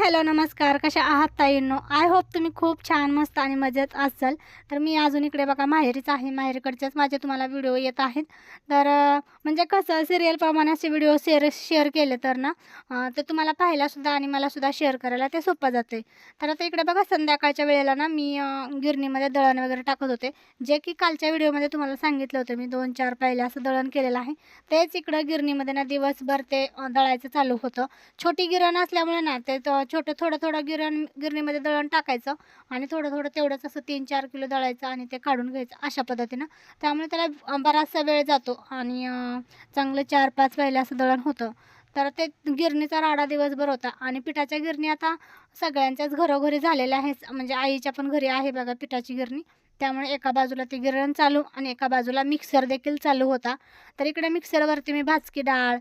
Hello, नमस्कार. कशा आहात ताईंनो? आय होप तुम्ही खूप छान, मस्त आणि मजेत असाल. तर मी अजून इकडे बघा माहेरीच आहे. माहेरकडचेच माझे तुम्हाला व्हिडिओ येत आहेत. तर म्हणजे कसं सीरियलप्रमाणे असे व्हिडिओ शेअर शेअर केले तर ना ते तुम्हाला पाहायलासुद्धा आणि मलासुद्धा शेअर करायला ते सोपं जाते. तर आता इकडे बघा संध्याकाळच्या वेळेला ना मी गिरणीमध्ये दळण वगैरे टाकत होते. जे की कालच्या व्हिडिओमध्ये तुम्हाला सांगितलं होतं मी 2-4 पायल्या असं दळण केलेलं आहे. तेच इकडं गिरणीमध्ये ना दिवसभर ते दळायचं चालू होतं. छोटी गिरण असल्यामुळे ना ते छोटं थोडं गिरणीमध्ये दळण टाकायचं आणि थोडं तेवढंच असं 3-4 किलो दळायचं आणि ते काढून घ्यायचं अशा पद्धतीनं. त्यामुळे त्याला बराचसा वेळ जातो आणि चांगलं 4-5 वेळेला असं दळण होतं. तर ते गिरणीचा राडा दिवसभर होता आणि पिठाच्या गिरणी आता सगळ्यांच्याच घरोघरी झालेल्या आहेत. म्हणजे आईच्या पण घरी आहे बघा पिठाची गिरणी. त्यामुळे एका बाजूला ती गिरण चालू आणि एका बाजूला मिक्सर देखील चालू होता. तर इकडे मिक्सरवरती मी भाजकी डाळ,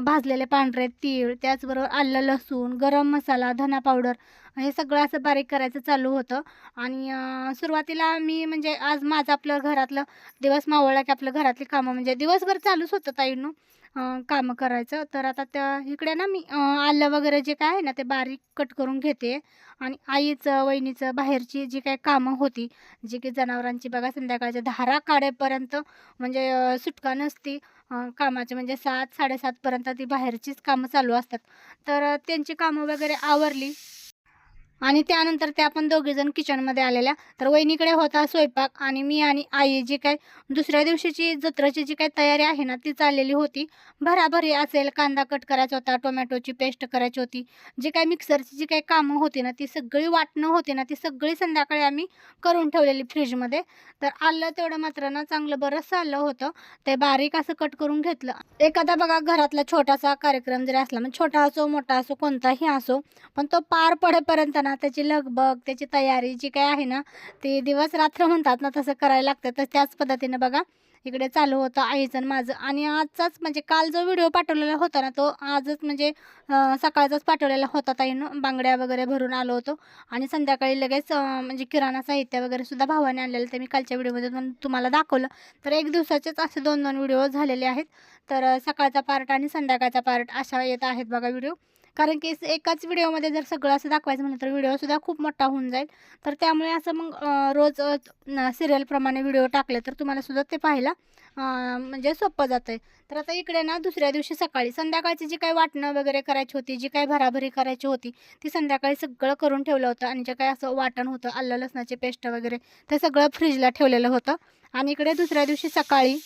भाजलेले पांढरे तीळ, त्याचबरोबर आलं, लसूण, गरम मसाला, धना पावडर हे सगळं असं बारीक करायचं चालू होतं. आणि सुरुवातीला मी म्हणजे आज माझं आपलं घरातलं दिवस मावळला की आपलं घरातली कामं म्हणजे दिवसभर चालूच होतं ताईंनो कामं करायचं. तर आता त्या इकडे ना मी आलं वगैरे जे काय आहे ना ते बारीक कट करून घेते आणि आईचं, वहिनीचं बाहेरची जी काही कामं होती, जी की जनावरांची बघा संध्याकाळच्या धारा काढेपर्यंत म्हणजे सुटका नसती कामाची म्हणजे 7-7:30 पर्यंत ती बाहेरचीच कामं चालू असतात. तर त्यांची कामं वगैरे आवरली आणि त्यानंतर त्या आपण दोघीजण किचनमध्ये आलेल्या. तर वहिनीकडे होता स्वयंपाक आणि मी आणि आई जी काही दुसऱ्या दिवशीची जत्रेची जी काही तयारी आहे ना, ती चाललेली होती. भराभरी असेल, कांदा कट करायचा होता, टोमॅटोची पेस्ट करायची होती. जी काही मिक्सरची जी काही कामं होती ना, ती सगळी वाटणं होती ना, ती सगळी संध्याकाळी आम्ही करून ठेवलेली फ्रीजमध्ये. तर आलं तेवढं मात्र ना चांगलं बरचसं आलं होतं. ते बारीक असं कट करून घेतलं. एखादा बघा घरातला छोटासा कार्यक्रम जरी असला, म्हणजे छोटा असो, मोठा असो, कोणताही असो, पण तो पार पडेपर्यंत ना त्याची लगबग, त्याची तयारी जी काही आहे ना, ती दिवस-रात्र म्हणतात ना तसं करायला लागतं. तर त्याच पद्धतीने बघा इकडे चालू होतं आईचं आणि माझं. आणि आजचाच म्हणजे काल जो व्हिडिओ पाठवलेला होता ना, तो आजच म्हणजे सकाळचाच पाठवलेला होता ताईनं. बांगड्या वगैरे भरून आलो होतो आणि संध्याकाळी लगेच म्हणजे किराणा साहित्य वगैरे सुद्धा भावाने आणलेलं ते मी कालच्या व्हिडिओमध्ये पण तुम्हाला दाखवलं. तर एक दिवसाचेच असे 2-2 व्हिडिओ झालेले आहेत. तर सकाळचा पार्ट आणि संध्याकाळचा पार्ट अशा येत आहेत बघा व्हिडिओ. कारण की एकाच व्हिडिओमध्ये जर सगळं असं दाखवायचं म्हटलं तर व्हिडिओसुद्धा खूप मोठा होऊन जाईल. तर त्यामुळे असं मग रोज सिरियलप्रमाणे व्हिडिओ टाकले तर तुम्हालासुद्धा ते पाहायला म्हणजे सोपं जातं आहे. तर आता इकडे ना दुसऱ्या दिवशी सकाळी संध्याकाळची जी काही वाटणं वगैरे करायची होती, जी काही भराभरी करायची होती, ती संध्याकाळी सगळं करून ठेवलं होतं. आणि जे काही असं वाटण होतं, आलं लसणाची पेस्ट वगैरे, ते सगळं फ्रीजला ठेवलेलं होतं. आणि इकडे दुसऱ्या दिवशी सकाळी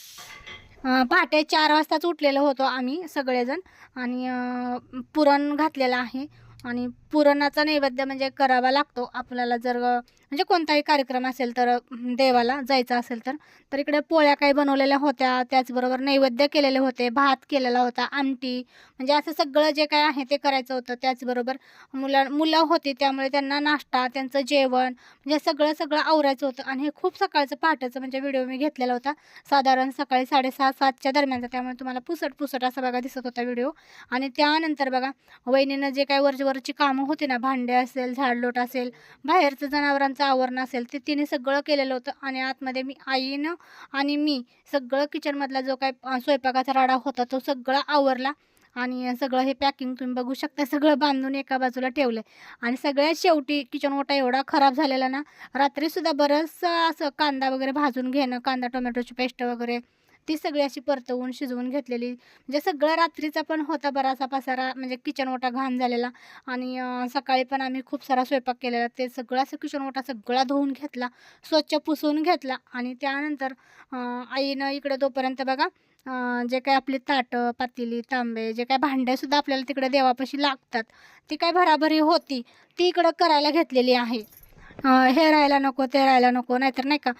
पहाटे 4 वाजताच उठलेलो होतो आम्ही सगळेजण आणि पुरण घातलेलं आहे आणि पुरणाचा नैवेद्य म्हणजे करावा लागतो आपल्याला जर म्हणजे कोणताही कार्यक्रम असेल तर देवाला जायचं असेल तर. तर इकडे पोळ्या काही बनवलेल्या होत्या, त्याचबरोबर नैवेद्य केलेले होते, भात केलेला होता, आमटी म्हणजे असं सगळं जे काही आहे ते करायचं होतं. त्याचबरोबर मुलं होती त्यामुळे त्यांना नाश्ता, त्यांचं जेवण म्हणजे सगळं आवरायचं होतं. आणि हे खूप सकाळचं पहाटेचं म्हणजे व्हिडिओ मी घेतलेला होता. साधारण सकाळी 6:30-7च्या दरम्यानचा. त्यामुळे तुम्हाला पुसट असा बघा दिसत होता व्हिडिओ. आणि त्यानंतर बघा वहिनीनं जे काही वरची कामं होती ना, भांडे असेल, झाडलोट असेल, बाहेरचं जनावरांचं आवरण असेल, ते तिने सगळं केलेलं होतं. आणि आतमध्ये मी आईनं आणि मी सगळं किचनमधला जो काही स्वयंपाकाचा राडा होता तो सगळा आवरला. आणि सगळं हे पॅकिंग तुम्ही बघू शकता सगळं बांधून एका बाजूला ठेवलं. आणि सगळ्यात शेवटी किचन ओटा एवढा खराब झालेला ना, रात्रीसुद्धा बरंचसं असं कांदा वगैरे भाजून घेणं, कांदा टोमॅटोची पेस्ट वगैरे ती सगळी अशी परतवून शिजवून घेतलेली. म्हणजे सगळं रात्रीचा पण होता बराचसा पसारा म्हणजे किचन ओटा घाण झालेला. आणि सकाळी पण आम्ही खूप सारा स्वयंपाक केलेला. ते सगळं असं किचन ओटा सगळा धुवून घेतला, स्वच्छ पुसून घेतला. आणि त्यानंतर आईनं इकडं तोपर्यंत बघा जे काही आपली ताटं, पातेली, तांबे जे काही भांडेसुद्धा आपल्याला तिकडे देवापाशी लागतात, ती काय भराभरी होती, ती इकडं करायला घेतलेली आहे. हे राहायला नको, ते राहायला नको, नाहीतर नाही का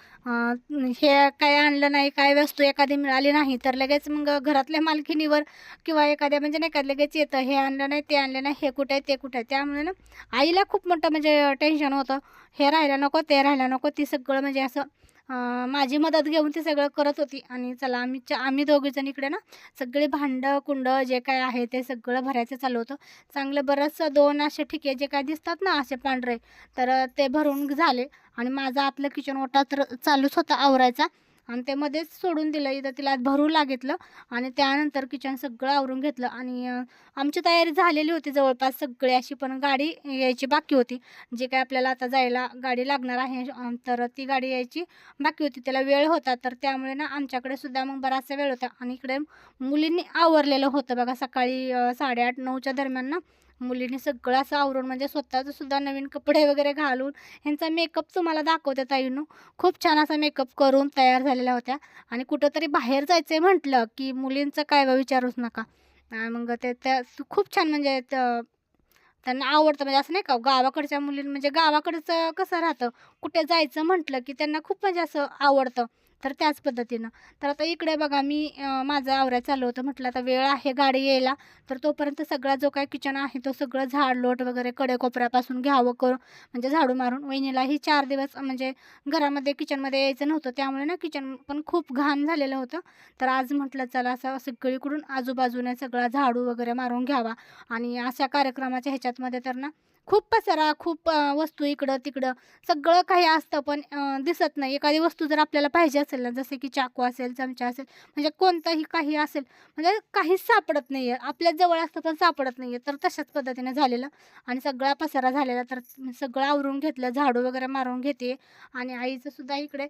हे काय आणलं नाही, काय वस्तू एखादी मिळाली नाही, तर लगेच मग घरातल्या मालकिनीवर किंवा एखाद्या म्हणजे नाही का लगेच येतं, हे आणलं नाही, ते आणलं नाही, हे कुठे आहे, ते कुठे आहे. त्यामुळे ना आईला खूप मोठं म्हणजे टेन्शन होतं. हे राहायला नको, ते राहायला नको. ती सगळं म्हणजे असं माझी मदत घेऊन ती सगळं करत होती. आणि चला आम्ही दोघीजण इकडे ना सगळे भांडं, कुंडं जे काय आहे ते सगळं भरायचं चालू होतं. चांगलं बरंचसं 2 असे ठिके जे काय दिसतात ना असे पांढरे, तर ते भरून झाले. आणि माझा आतलं किचन ओटा तर चालूच होता आवरायचा. आणि ते मध्येच सोडून दिलं. इथं तिला भरू लागितलं आणि त्यानंतर किचन सगळं आवरून घेतलं आणि आमची तयारी झालेली होती जवळपास सगळी अशी, पण गाडी यायची बाकी होती. जे काय आपल्याला आता जायला गाडी लागणार आहे तर ती गाडी यायची बाकी होती. त्याला वेळ होता, तर त्यामुळे ना आमच्याकडे सुद्धा मग बराचसा वेळ होता. आणि इकडे मुलींनी आवरलेलं होतं बघा सकाळी 8:30-9च्या दरम्यान ना मुलींनी सगळं असं आवरून म्हणजे स्वतःचं सुद्धा नवीन कपडे वगैरे घालून ह्यांचा मेकअप तुम्हाला दाखवते ताईंनो. खूप छान असा मेकअप करून तयार झालेल्या होत्या. आणि कुठंतरी बाहेर जायचं आहे म्हटलं की मुलींचं काय बा विचारूच नका. मग ते त्या खूप छान म्हणजे त्यांना आवडतं, म्हणजे असं नाही का गावाकडच्या मुलीं म्हणजे गावाकडचं कसं राहतं, कुठे जायचं म्हटलं की त्यांना खूप म्हणजे असं आवडतं. तर त्याच पद्धतीनं तर आता इकडे बघा मी माझं आवरायचं चालू होतं. म्हटलं आता वेळ आहे गाडी यायला, तर तोपर्यंत सगळा जो काही किचन आहे तो सगळं झाडलोट वगैरे कडेकोपऱ्यापासून घ्यावं करून म्हणजे झाडू मारून. वहिनीलाही 4 दिवस म्हणजे घरामध्ये किचनमध्ये यायचं नव्हतं, त्यामुळे ना किचन पण खूप घाण झालेलं होतं. तर आज म्हटलं चला असं सगळीकडून आजूबाजूने सगळा झाडू वगैरे मारून घ्यावा. आणि अशा कार्यक्रमाच्या ह्याच्यातमध्ये तर ना खूप पसारा, खूप वस्तू इकडं-तिकडं सगळं काही असतं, पण दिसत नाही. एखादी वस्तू जर आपल्याला पाहिजे असेल ना, जसे की चाकू असेल, चमचा असेल, म्हणजे कोणतंही काही असेल, म्हणजे काहीच सापडत नाही आहे. आपल्या जवळ असतं पण सापडत नाही आहे. तर तशाच पद्धतीने झालेलं आणि सगळा पसारा झालेला. तर सगळं आवरून घेतलं, झाडू वगैरे मारून घेते. आणि आईचं सुद्धा इकडे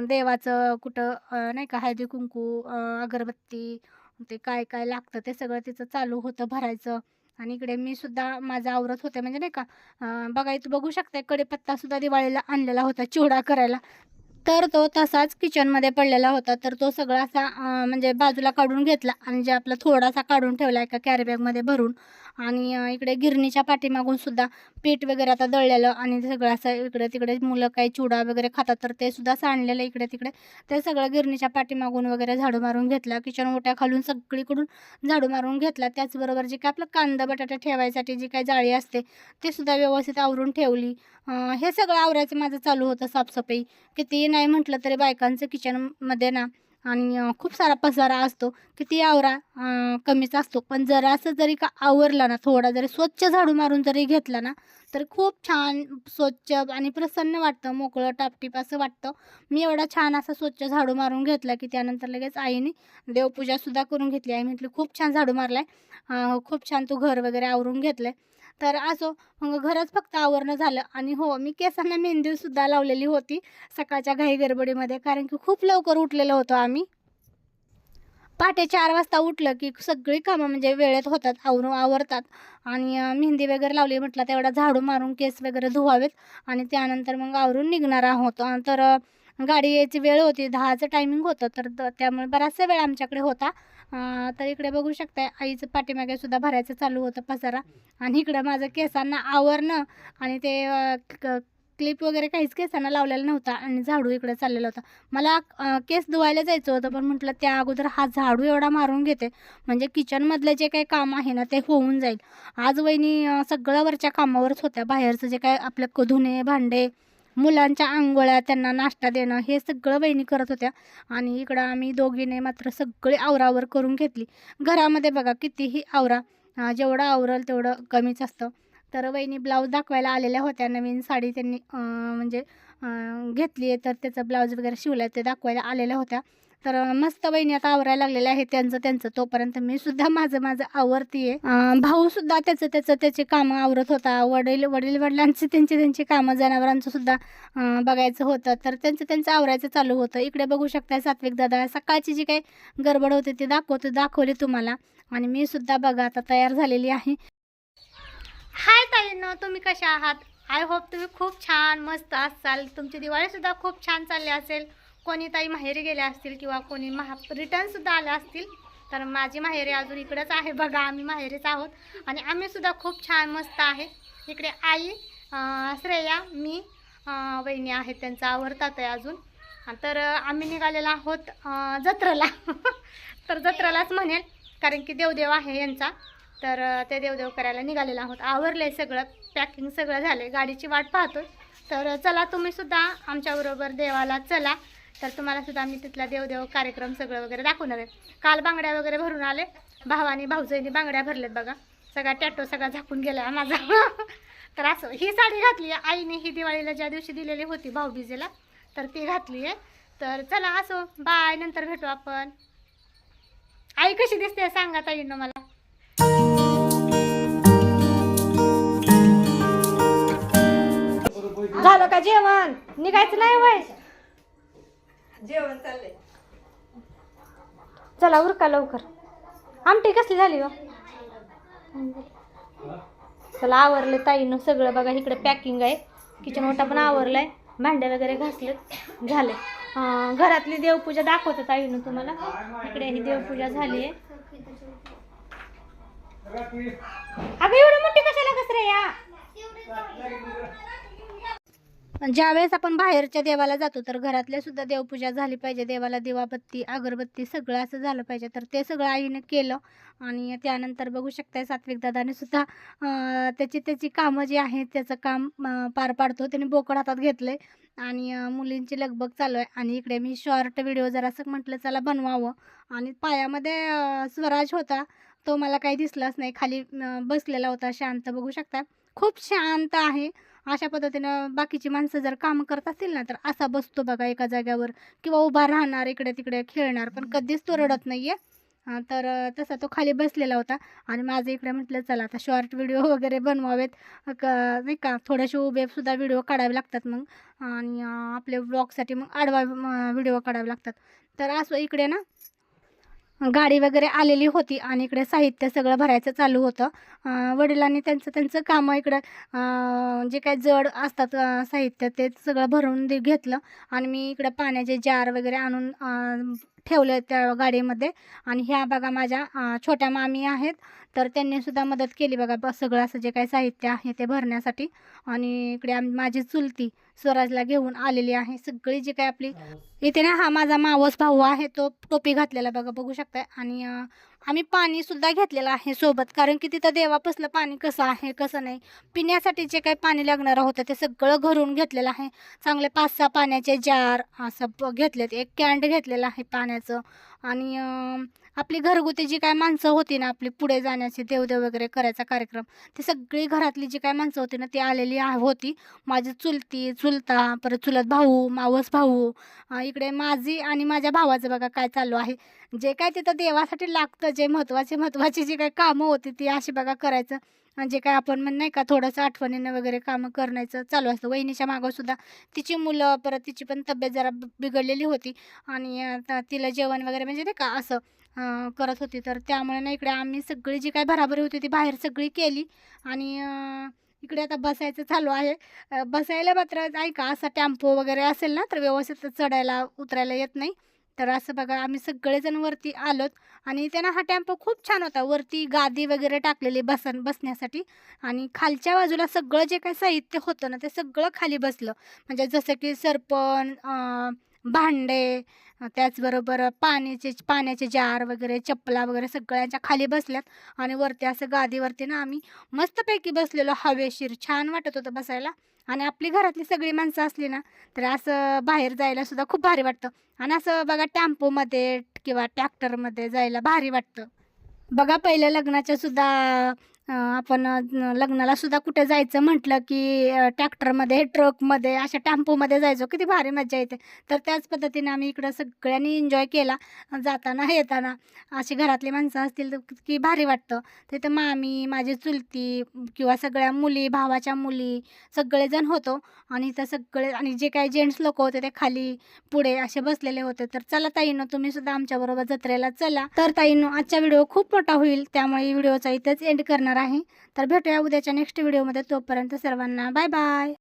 देवाचं कुठं नाही का हळदी-कुंकू, अगरबत्ती, ते काय-काय लागतं ते सगळं तिचं चालू होतं भरायचं. आणि इकडे मी सुद्धा माझं आवरत होते म्हणजे नाही का बघा इथं बघू शकताय कढीपत्तासुद्धा दिवाळीला आणलेला होता चिवडा करायला. तर तो तसाच किचनमध्ये पडलेला होता. तर तो सगळा असा म्हणजे बाजूला काढून घेतला आणि जे आपला थोडासा काढून ठेवला एका कॅरी बॅगमध्ये भरून. आणि इकडे गिरणीच्या पाठीमागून सुद्धा पीठ वगैरे आता दळलेलं आणि ते सगळं असं इकडे-तिकडे मुलं काही चिवडा वगैरे खातात, तर ते सुद्धा सांडलेलं इकडे-तिकडे. ते सगळं गिरणीच्या पाठीमागून वगैरे झाडू मारून घेतला. किचन ओट्या खालून सगळीकडून झाडू मारून घेतला. त्याचबरोबर जे काही आपलं कांदा बटाटा ठेवायसाठी जी काही जाळी असते, ते सुद्धा व्यवस्थित आवरून ठेवली. हे सगळं आवरायचं माझं चालू होतं साफसफाई. कितीही नाही म्हटलं तरी बायकांचं किचनमध्ये ना आणि खूप सारा पसारा असतो. किती आवरा कमीच असतो. पण जरासं जरी का आवरलं ना, थोडा जरी स्वच्छ झाडू मारून जरी घेतला ना, तर खूप छान स्वच्छ आणि प्रसन्न वाटतं, मोकळं टापटीप असं वाटतं. मी एवढा छान असा स्वच्छ झाडू मारून घेतला की त्यानंतर लगेच आईने देवपूजासुद्धा करून घेतली. आई म्हटली, "खूप छान झाडू मारलाय. खूप छान तू घर वगैरे आवरून घेतलंय." तर असो मग घरच फक्त आवरणं झालं. आणि हो, मी केसांना मेहंदीसुद्धा लावलेली होती सकाळच्या घाई गडबडीमध्ये, कारण की खूप लवकर उठलेलो होतो आम्ही. पहाटे 4 वाजता उठलं की सगळी कामं म्हणजे वेळेत होतात, आवरतात. आणि मेहंदी वगैरे लावली म्हटलं तेवढा झाडू मारून केस वगैरे धुवावेत आणि त्यानंतर मग आवरून निघणार आहोत. तर गाडी यायची वेळ होती, 10चं टायमिंग होतं, तर त्यामुळे बराचसा वेळ आमच्याकडे होता. तर इकडे बघू शकताय आईचं पाठीमागे सुद्धा भरायचं चालू होतं पसारा. आणि इकडं माझं केसांना आवरणं आणि ते क्लिप वगैरे काहीच केसांना लावलेला नव्हता आणि झाडू इकडे चाललेला होता. मला केस धुवायला जायचं होतं, पण म्हटलं त्या अगोदर हा झाडू एवढा मारून घेते, म्हणजे किचनमधलं जे काही काम आहे ना ते होऊन जाईल. आज वहिनी सगळं वरच्या कामावरच होत्या. बाहेरचं जे काय आपलं धुणे, भांडे, मुलांच्या अंघोळ्या, त्यांना नाश्ता देणं, हे सगळं वहिनी करत होत्या. आणि इकडं आम्ही दोघीने मात्र सगळी आवरावर करून घेतली. घरामध्ये बघा कितीही आवरा, जेवढं आवरल तेवढं कमीच असतं. तर वहिनी ब्लाऊज दाखवायला आलेल्या होत्या. नवीन साडी त्यांनी म्हणजे घेतली आहे, तर त्याचं ब्लाऊज वगैरे शिवलं आहे ते दाखवायला आलेल्या होत्या. तर मस्त वहिनी आता आवरायला लागलेल्या आहे त्यांचं. तोपर्यंत मी सुद्धा माझं आवरती आहे. भाऊसुद्धा त्याची कामं आवरत होता. वडिलांची त्यांची कामं, जनावरांचं सुद्धा बघायचं होतं. तर त्यांचं आवरायचं चालू होतं. इकडे बघू शकता सात्विक दादा सकाळची जी काही गडबड होती ती दाखवली तुम्हाला. आणि मी सुद्धा बघा आता तयार झालेली आहे. हाय ताईंनो, तुम्ही कशा आहात? आय होप तुम्ही खूप छान मस्त असाल. तुमची दिवाळीसुद्धा खूप छान चालली असेल. कोणी ताई माहेरी गेल्या असतील किंवा कोणी रिटर्नसुद्धा आल्या असतील. तर माझी माहेरी अजून इकडेच आहे बघा, आम्ही माहेरीच आहोत. आणि आम्हीसुद्धा खूप छान मस्त आहे. इकडे आई, श्रेया, मी, वहिनी आहेत, त्यांचं आवरतात आहे अजून. तर आम्ही निघालेलो आहोत जत्रेला. तर जत्रेलाच म्हणेल, कारण की देवदेव आहे यांचा. तर ते देवदेव करायला निघालेलं आहोत. आवरलंय सगळं, पॅकिंग सगळं झालं, गाडीची वाट पाहतोय. तर चला तुम्हीसुद्धा आमच्याबरोबर देवाला चला. तर तुम्हालासुद्धा आम्ही तिथला देवदेव कार्यक्रम सगळं वगैरे दाखवणार आहे. काल बांगड्या वगैरे भरून आले, भावानी भाऊजाईनी बांगड्या भरल्यात बघा. सगळा टॅटो सगळा झाकून गेला माझा. तर असं ही साडी घातली आहे आईने, ही दिवाळीला ज्या दिवशी दिलेली होती भाऊबीजेला, तर ती घातली आहे. तर चला असो, बाय, नंतर भेटू आपण. आई कशी दिसते सांगा ताईंनो मला. झालं का जेवण? निघायचं नाही वय? जेवण चाललंय. चला उरका लवकर. आमटी कसली झाली हो? चला आवरले ताईनं सगळं बघा. इकडे पॅकिंग आहे, किचन ओटा पण आवरलाय, भांडे वगैरे घासले झाले. घरातली देवपूजा दाखवतो ताईनं तुम्हाला. इकडे ही देवपूजा झाली आहे. अगं एवढी मोठी कशाला कसरे या? ज्यावेळेस आपण बाहेरच्या देवाला जातो तर घरातल्या सुद्धा देवपूजा झाली पाहिजे. देवाला दिवाबत्ती अगरबत्ती सगळं असं झालं पाहिजे. तर ते सगळं आईने केलं. आणि त्यानंतर बघू शकताय सात्विक दादाने सुद्धा त्याची कामं जी आहेत त्याचं काम पार पाडतो. त्याने बोकड हातात घेतलंय आणि मुलींची लगबग चालू आहे. आणि इकडे मी शॉर्ट व्हिडिओ जरासं म्हटलं चला बनवावं. आणि पायामध्ये स्वराज होता, तो मला काही दिसलाच नाही. खाली बसलेला होता शांत. बघू शकता खूप शांत आहे. अशा पद्धतीनं बाकीची माणसं जर काम करत असतील ना तर असा बसतो बघा एका जाग्यावर, किंवा उभा राहणार, इकडे तिकडे खेळणार, पण कधीच तो रडत नाही आहे. तर तसा तो खाली बसलेला होता. आणि माझं इकडे म्हटलं चला आता शॉर्ट व्हिडिओ वगैरे बनवावेत नाही का, थोडेसे उभेसुद्धा व्हिडिओ काढावे लागतात मग. आणि आपले ब्लॉगसाठी मग आडवा व्हिडिओ काढावे लागतात. तर असं इकडे ना गाडी वगैरे आलेली होती आणि इकडे साहित्य सगळं भरायचं चालू होतं. वडिलांनी त्यांचं कामं इकडं जे काही जड असतात साहित्य ते सगळं भरून घेतलं. आणि मी इकडं पाण्याचे जार वगैरे आणून ठेवले त्या गाडीमध्ये. आणि ह्या बघा माझ्या छोट्या मामी आहेत, तर त्यांनीसुद्धा मदत केली बघा सगळं असं जे काही साहित्य आहे ते भरण्यासाठी. आणि इकडे माझी चुलती स्वराजला घेऊन आलेली आहे. सगळी जी काही आपली इथे ना हा माझा मावस भाऊ आहे, तो टोपी घातलेला बघा बघू शकताय. आणि आम्ही पाणीसुद्धा घेतलेलं आहे सोबत, कारण की तिथं देवापासलं पाणी कसं आहे कसं नाही, पिण्यासाठी जे काही पाणी लागणार होतं ते सगळं घरून घेतलेलं आहे. चांगले 5-6 पाण्याचे जार असं घेतलेत, एक कॅन्ड घेतलेलं आहे पाण्याचं. आणि आपली घरगुती जी काय माणसं होती ना आपली पुढे जाण्याची देवदेव वगैरे करायचा कार्यक्रम, ती सगळी घरातली जी काय माणसं होती ना ती आलेली होती. माझी चुलती, चुलता, परत चुलत भाऊ, मावस भाऊ. इकडे माझी आणि माझ्या भावाचं बघा काय चालू आहे. जे काय तिथं देवासाठी लागतं, जे महत्त्वाची जी काही कामं होती ती अशी बघा करायचं. जे काय आपण नाही का थोडंसं आठवणीनं वगैरे कामं करण्याचं चालू असतं. वहिनीच्या मागंसुद्धा तिची मुलं, परत तिची पण तब्येत जरा बिघडलेली होती. आणि तिला जेवण वगैरे म्हणजे नाही का असं करत होती. तर त्यामुळे ना इकडे आम्ही सगळी जी काही भराभरी होती ती बाहेर सगळी केली. आणि इकडे आता बसायचं चालू आहे. बसायला मात्र ऐका असा टेम्पो वगैरे असेल ना तर व्यवस्थित चढायला उतरायला येत नाही. तर असं बघा आम्ही सगळेजण वरती आलोत. आणि त्यांना हा टेम्पो खूप छान होता, वरती गादी वगैरे टाकलेली बसण्यासाठी. आणि खालच्या बाजूला सगळं जे काही साहित्य होतं ना ते सगळं खाली बसलं. म्हणजे जसं की सरपण, भांडे, त्याचबरोबर पाण्याचे जार वगैरे, चप्पला वगैरे सगळ्यांच्या खाली बसल्यात. आणि वरती असं गादीवरती ना आम्ही मस्तपैकी बसलेलो, हवेशीर छान वाटत होतं बसायला. आणि आपली घरातली सगळी माणसं असली ना तर असं बाहेर जायला सुद्धा खूप भारी वाटतं. आणि असं बघा टेम्पोमध्ये किंवा ट्रॅक्टरमध्ये जायला भारी वाटतं. बघा पहिल्या लग्नाच्या सुद्धा आपण लग्नाला सुद्धा कुठे जायचं म्हटलं की ट्रॅक्टरमध्ये, ट्रकमध्ये, अशा टेम्पोमध्ये जायचो, किती भारी मजा येते. तर त्याच पद्धतीने आम्ही इकडं सगळ्यांनी एन्जॉय केला. जाताना येताना अशी घरातली माणसं असतील तर की भारी वाटतं. तिथं मामी, माझी चुलती किंवा सगळ्या मुली, भावाच्या मुली सगळेजण होतो. आणि तर सगळे आणि जे काही जेंट्स लोक होते ते खाली पुढे असे बसलेले होते. तर चला ताईंनो तुम्ही सुद्धा आमच्याबरोबर जत्रेला चला. तर ताईंनो आजचा व्हिडिओ खूप मोठा होईल, त्यामुळे व्हिडिओचा इथेच एंड करणार आहे. तर भेटूया उद्याच्या नेक्स्ट व्हिडिओमध्ये. तोपर्यंत सर्वांना बाय बाय.